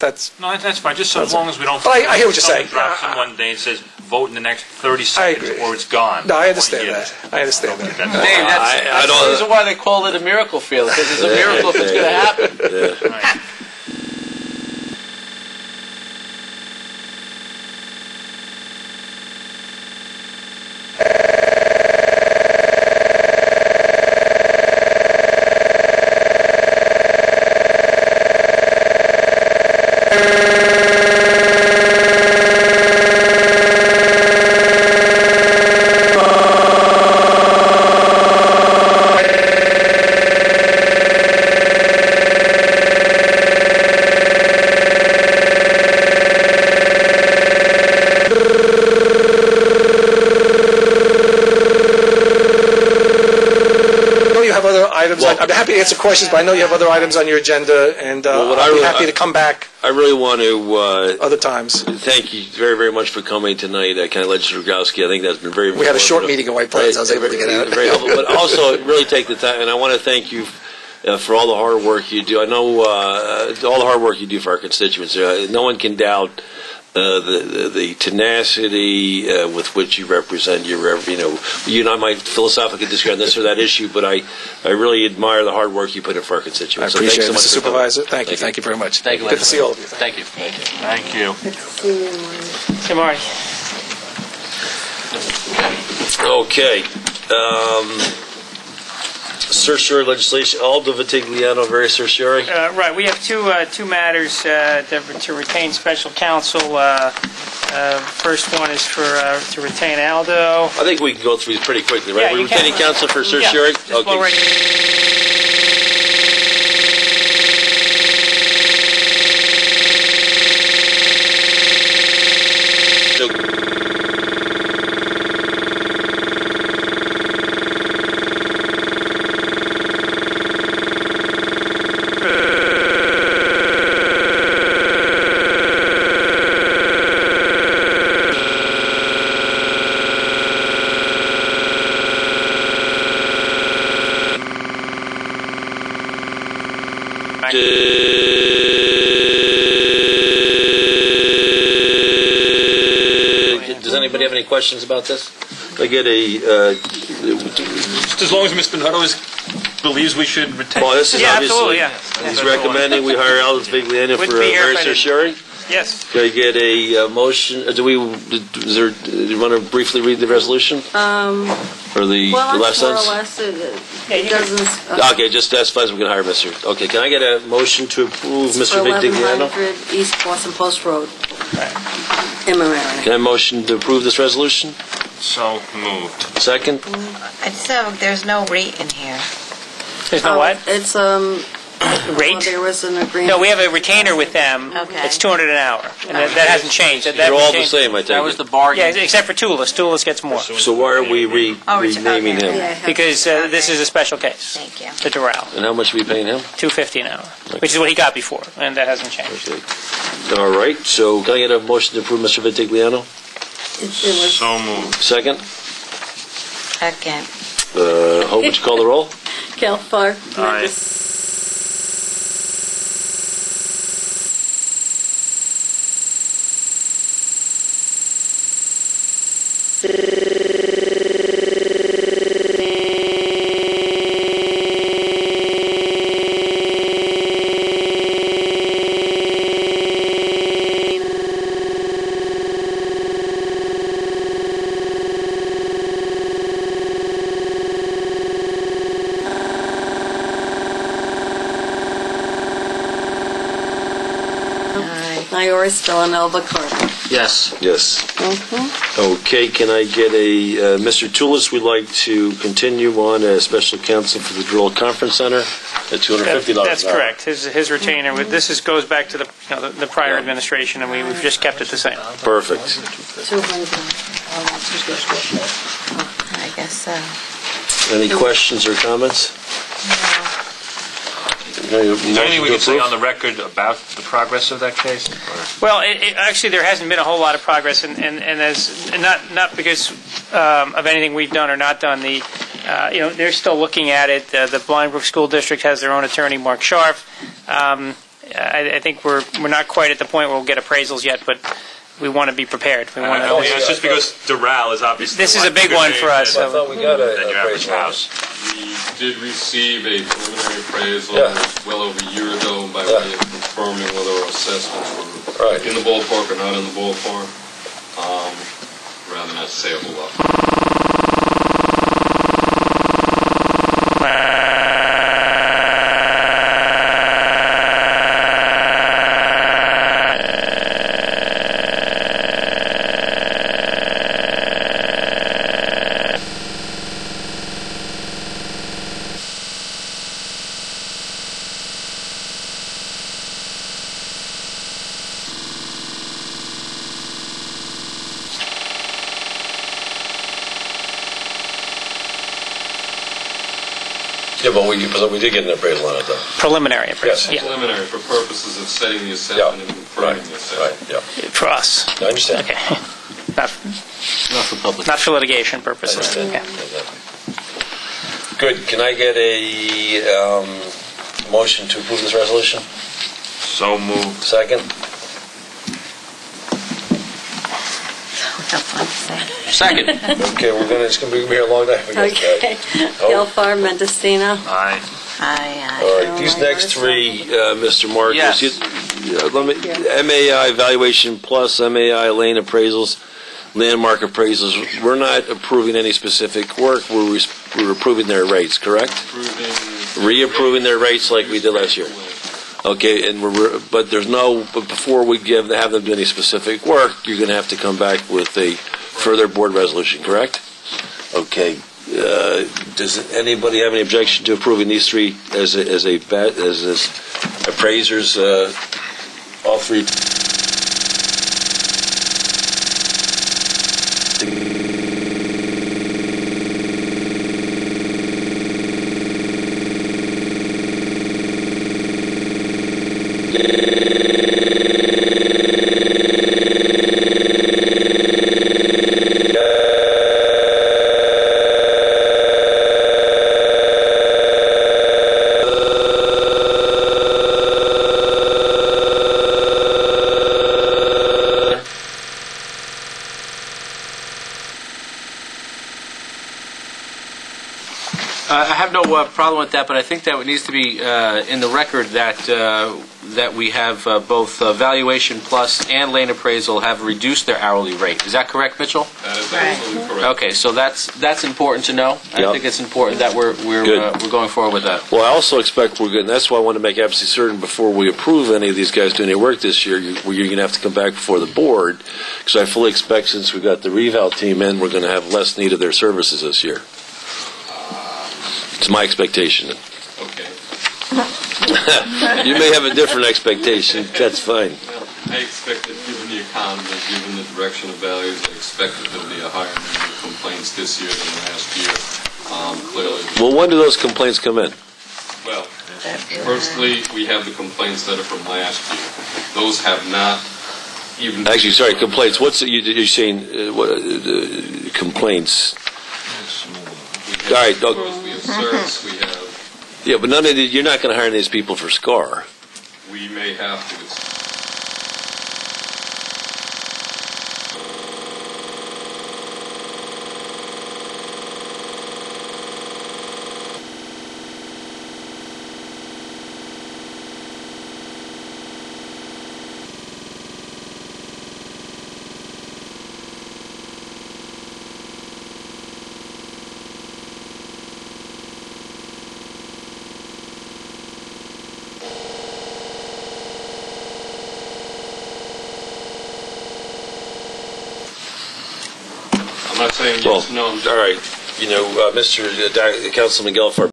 that's. No, that's fine. Just so as long as we don't. Well, I hear what you're saying. Drops in one day and says vote in the next 30 seconds, or it's gone. No, I understand that. I understand that. Dave, that's the reason why they call it a miracle field, because it's a miracle if it's going to happen. Right. I'm happy to answer questions, but I know you have other items on your agenda, and I'll be happy to come back. I really want to other times. Thank you very, very much for coming tonight, County Legislator Rogowsky. I think that's been very. We had a short meeting in White Plains. I was able to get out. Very helpful, but also really take the time, and I want to thank you for all the hard work you do. I know all the hard work you do for our constituents. No one can doubt the tenacity with which you represent you and I might philosophically disagree on this or that issue, but I really admire the hard work you put in for our constituents. I appreciate it, Mr. Supervisor. Thank you. Thank you very much. Thank you. Good to see all of you. Thank you. Thank you. Good morning. Okay. Certiorari legislation, Aldo Vitigliano, very certiorari. Right, we have two matters to retain special counsel. First one is to retain Aldo. I think we can go through these pretty quickly, right? Yeah, We're retaining counsel for certiorari? Yeah, okay. Does anybody have any questions about this? I get Just as long as Mr. Nuttall believes we should retain. Well, this is absolutely, He's recommending we hire Aldo Vitigliano for very certiorari. Yes. Can I get a motion? Do you want to briefly read the resolution? Or the last sentence? More or less, it doesn't... Okay, just specifies we can hire Mr. Okay, can I get a motion to approve Mr. Vitigliano? 1100 East Boston Post Road. Right. Can I have a motion to approve this resolution? So moved. Second? There's no rate in here. There's no what? It's, Rate? well, there was an agreement. No, we have a retainer with them. Okay. It's $200 an hour, and that hasn't changed. They're all the same, I take That was it. the bargain. Yeah, except for Toulis. Toulis gets more So why are we renaming him? Yeah, because this is a special case. Thank you. The Doral, And how much are we paying him? $250 an hour, which is what he got before, and that hasn't changed. Okay. All right, so can I get a motion to approve Mr. Vitigliano? it was So moved. Second? Second. Hope, would you call the roll? Cal Far. Aye. Ioris Villanova Carter. Yes. Yes. Mm-hmm. Okay, can I get a, Mr. Toulis would like to continue on as special counsel for the Drill Conference Center at $250 That's an hour. correct. His retainer. This goes back to the prior administration, and we've just kept it the same. Perfect. 200. I guess so. Any questions or comments? No, Is there anything we can say on the record about the progress of that case? Well, actually, there hasn't been a whole lot of progress, and as not because of anything we've done or not done. They're still looking at it. The Blindbrook School District has their own attorney, Mark Scharf. I think we're not quite at the point where we'll get appraisals yet, but we want to be prepared. We want to. It's just because Doral is obviously. This is a big one for us. I thought we got Than your average appraisal. house. We did receive a preliminary appraisal well over a year ago by way of confirming whether our assessments were in the ballpark or not in the ballpark. Rather not say a whole lot. Yeah, but we did get an appraisal on it, though. Preliminary appraisal. Yes. Yeah. Preliminary for purposes of setting the assessment and confirming the assessment. Yeah. For us. I understand. Okay. Not for public. Not for litigation purposes. I Okay. understand. Good. Can I get a motion to approve this resolution? So moved. Second? Second. Okay, it's going to be here a long time. Okay. Gelfar, Mendocino. Aye. All right, these next three, Mr. Marcus, Yes. MAI evaluation plus MAI lane appraisals, landmark appraisals, we're not approving any specific work, we're approving their rates, correct? Reapproving their rates like we did last year. Okay, and but before we have them do any specific work, you're going to have to come back with a further board resolution, correct? Okay. Does anybody have any objection to approving these three as appraisers? All three. I have no problem with that, but I think that it needs to be in the record that we have both Valuation Plus and Lane Appraisal have reduced their hourly rate. Is that correct, Mitchell? That is absolutely correct. Okay, so that's important to know. I Yep. think it's important that we're going forward with that. Well, I also expect we're good, and that's why I want to make absolutely certain before we approve any of these guys doing any work this year, you're going to have to come back before the board, because I fully expect since we've got the reval team in, we're going to have less need of their services this year. It's my expectation. Okay. You may have a different expectation. That's fine. Well, I expect that given the economy, given the direction of values, I expect that there'll be a higher number of complaints this year than last year. Clearly. Well, when do those complaints come in? Well, firstly, we have the complaints that are from last year. Those have not even... Actually, sorry, complaints. You're saying complaints? All right. We have certs, we have... Yeah, but you're not going to hire these people for SCAR. We may have to. I'm not saying yes, no. All right. Mr. Councilman Gelfar